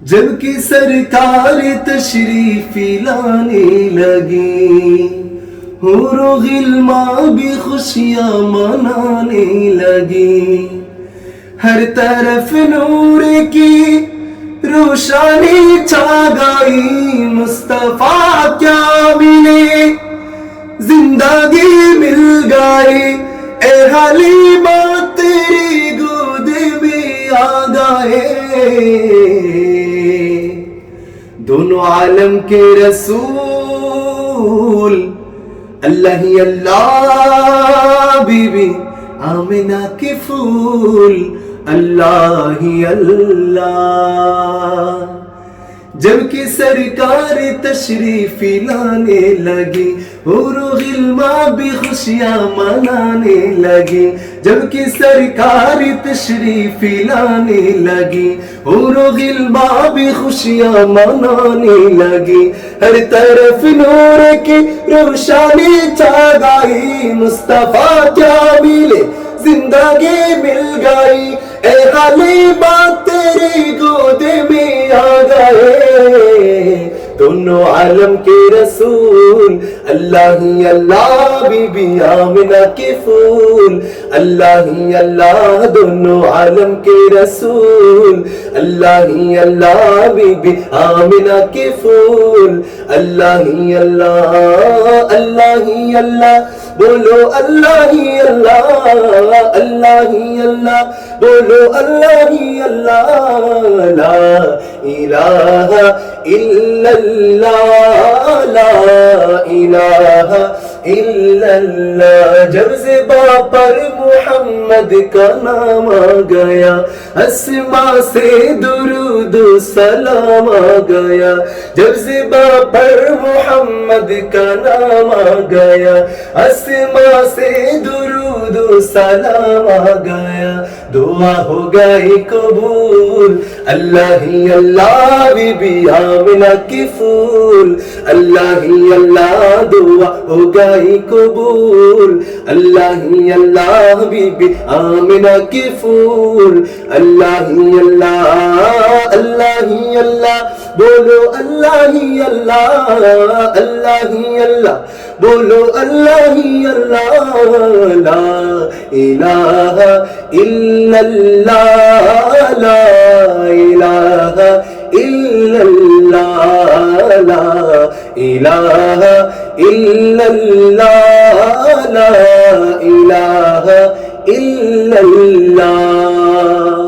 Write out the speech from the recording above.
جب کہ سرکار تشریف لانے لگی، حور و غلمان بھی خوشیاں منانے لگی، ہر طرف نور کی روشنی چھا گئی، مصطفیٰ کیا ملے زندگی مل گئی، اے حلیمہ تیری گود میں آ گئے، دونوں عالم کے رسول اللہ ہی اللہ، بی بی آمنہ کے پھول اللہ ہی اللہ۔ جب کہ سرکار تشریف لانے لگی، حور و غلمان بھی خوشیاں منانے لگی، جب کہ سرکار تشریف لانے لگی، حور و غلمان بھی خوشیاں منانے لگی، ہر طرف نور کی روشنی چھا گئی، مصطفیٰ کیا ملے زندگی مل گئی، اے حلیمہ تیری گود میں آ گئے، دونوں عالم کے رسول اللہ ہی اللہ، بی بی آمنہ کے پھول اللہ ہی اللہ، دونوں عالم کے رسول اللہ ہی اللہ، بی بی آمنہ کے پھول اللہ ہی اللہ، اللہ ہی اللہ، بولو اللہ ہی اللہ، اللہ ہی اللہ، بولو اللہ ہی اللہ، لا الہ الا اللہ، لا الہ الا اللہ۔ جب زباں پر محمد کا نام آ گیا، اسماء سے درود و سلام آ گیا، جب زباں پر محمد کا نام آ گیا، اسماء سے درود و سلام آ گیا، دعا ہو گئی قبول اللہ ہی اللہ، بی بی آمنہ کی پھول اللہ ہی اللہ، دعا ہو گئی قبول اللہ ہی اللہ، بی بی آمنہ کی پھول اللہ ہی اللہ، اللہ ہی اللہ، بولو اللہ ہی اللہ، اللہ ہی اللہ، بولو اللہ ہی اللہ، لا الہ الا اللہ، لا الہ الا اللہ، لا الہ الا اللہ، لا الہ الا اللہ۔